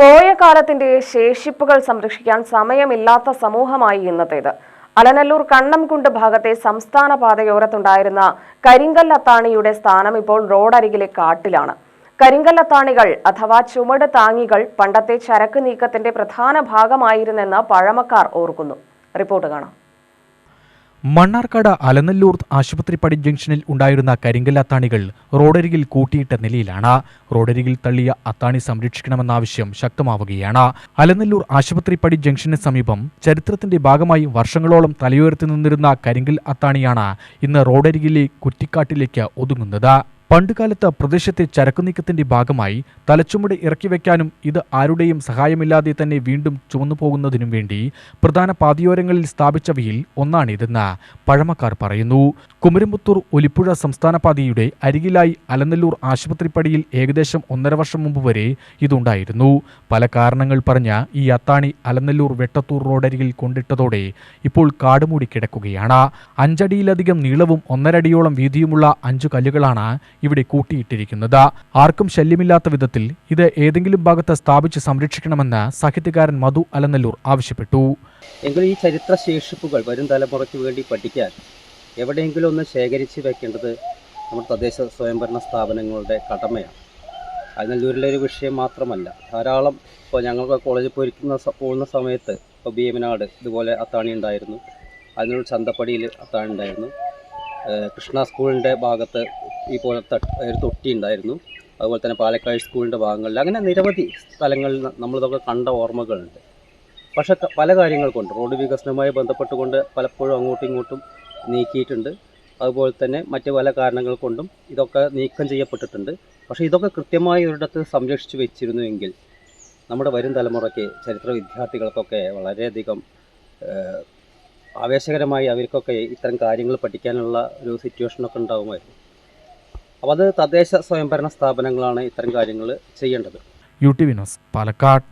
പോയ കാലത്തിന്റെ ശേഷിപ്പുകൾ സംരക്ഷിക്കാൻ സമയമില്ലാത്ത സമൂഹമായി ഇന്നത്തേത്. അലനല്ലൂർ കണ്ണംകുണ്ട് ഭാഗത്തെ സംസ്ഥാന പാതയോരത്തുണ്ടായിരുന്ന കരിങ്കല്ലത്താണിയുടെ സ്ഥാനം ഇപ്പോൾ റോഡരികിലെ കാട്ടിലാണ്. കരിങ്കല്ലത്താണികൾ അഥവാ ചുമട് താങ്ങികൾ പണ്ടത്തെ ചരക്ക് നീക്കത്തിന്റെ പ്രധാന ഭാഗമായിരുന്നെന്ന് പഴമക്കാർ ഓർക്കുന്നു. റിപ്പോർട്ട് കാണാം. മണ്ണാർക്കാട് അലനല്ലൂർ ആശുപത്രിപ്പടി ജംഗ്ഷനിൽ ഉണ്ടായിരുന്ന കരിങ്കല്ലത്താണികൾ റോഡരികിൽ കൂട്ടിയിട്ട നിലയിലാണ്. റോഡരികിൽ തള്ളിയ അത്താണി സംരക്ഷിക്കണമെന്ന ആവശ്യം ശക്തമാവുകയാണ്. അലനല്ലൂർ ആശുപത്രിപ്പടി ജംഗ്ഷന് സമീപം ചരിത്രത്തിന്റെ ഭാഗമായി വർഷങ്ങളോളം തലയുയർത്തി നിന്നിരുന്ന കരിങ്കൽ അത്താണിയാണ് ഇന്ന് റോഡരികിലെ കുറ്റിക്കാട്ടിലേക്ക് ഒതുങ്ങുന്നത്. പണ്ടുകാലത്ത് പ്രദേശത്തെ ചരക്കുനീക്കത്തിന്റെ ഭാഗമായി തലച്ചുമട് ഇറക്കി വയ്ക്കാനും ഇത് ആരുടെയും സഹായമില്ലാതെ തന്നെ വീണ്ടും ചുമന്നു പോകുന്നതിനും വേണ്ടി പ്രധാന പാതയോരങ്ങളിൽ സ്ഥാപിച്ചവയിൽ ഒന്നാണിതെന്ന് പഴമക്കാർ പറയുന്നു. കുമരംപുത്തൂർ ഒലിപ്പുഴ സംസ്ഥാന പാതയുടെ അരികിലായി അലനല്ലൂർ ആശുപത്രിപ്പടിയിൽ ഏകദേശം 1.5 വർഷം മുമ്പ് വരെ ഇതുണ്ടായിരുന്നു. പല കാരണങ്ങൾ പറഞ്ഞ് ഈ അത്താണി അലനല്ലൂർ വെട്ടത്തൂർ റോഡരികിൽ കൊണ്ടിട്ടതോടെ ഇപ്പോൾ കാടുമൂടി കിടക്കുകയാണ്. 5 അടിയിലധികം നീളവും 1.5 അടിയോളം വീതിയുമുള്ള 5 കല്ലുകളാണ് ഇവിടെ കൂട്ടിയിട്ടിരിക്കുന്നത്. ആർക്കും ശല്യമില്ലാത്ത വിധത്തിൽ ഇത് ഏതെങ്കിലും ഭാഗത്ത് സ്ഥാപിച്ച് സംരക്ഷിക്കണമെന്ന് സാഹിത്യകാരൻ മധു അലനല്ലൂർ ആവശ്യപ്പെട്ടു. എങ്കിലും ഈ ചരിത്ര ശേഷിപ്പുകൾ വരും തലമുറയ്ക്ക് വേണ്ടി പഠിക്കാൻ എവിടെയെങ്കിലും ഒന്ന് ശേഖരിച്ച് വെക്കേണ്ടത് നമ്മുടെ തദ്ദേശ സ്വയംഭരണ സ്ഥാപനങ്ങളുടെ കടമയാണ്. അലനല്ലൂരിലെ ഒരു വിഷയം മാത്രമല്ല, ധാരാളം ഇപ്പോൾ ഞങ്ങൾക്ക് കോളേജിൽ പോകുന്ന സമയത്ത് ഇപ്പോൾ ഭീമനാട് ഇതുപോലെ അത്താണി ഉണ്ടായിരുന്നു, അതിനൊരു ചന്തപ്പടിയിൽ അത്താണി ഉണ്ടായിരുന്നു, കൃഷ്ണ സ്കൂളിൻ്റെ ഭാഗത്ത് ഈ പോലത്തെ ഒരു തൊട്ടി ഉണ്ടായിരുന്നു, അതുപോലെ തന്നെ പാലക്കാട് സ്കൂളിൻ്റെ ഭാഗങ്ങളിൽ അങ്ങനെ നിരവധി സ്ഥലങ്ങളിൽ നമ്മളിതൊക്കെ കണ്ട ഓർമ്മകളുണ്ട്. പക്ഷേ പല കാര്യങ്ങൾ കൊണ്ട് റോഡ് വികസനവുമായി ബന്ധപ്പെട്ടുകൊണ്ട് പലപ്പോഴും അങ്ങോട്ടും ഇങ്ങോട്ടും നീക്കിയിട്ടുണ്ട്. അതുപോലെ തന്നെ മറ്റ് പല കാരണങ്ങൾ കൊണ്ടും ഇതൊക്കെ നീക്കം ചെയ്യപ്പെട്ടിട്ടുണ്ട്. പക്ഷേ ഇതൊക്കെ കൃത്യമായി ഒരിടത്ത് സംരക്ഷിച്ച് വെച്ചിരുന്നുവെങ്കിൽ നമ്മുടെ വരും തലമുറയ്ക്ക് ചരിത്ര വിദ്യാർത്ഥികൾക്കൊക്കെ വളരെയധികം ആവേശകരമായി അവർക്കൊക്കെ ഇത്തരം കാര്യങ്ങൾ പഠിക്കാനുള്ള ഒരു സിറ്റുവേഷനൊക്കെ ഉണ്ടാകുമായിരുന്നു. അപ്പോൾ അത് തദ്ദേശ സ്വയംഭരണ സ്ഥാപനങ്ങളാണ് ഇത്തരം കാര്യങ്ങൾ ചെയ്യേണ്ടത്. UTV news, Palakkad.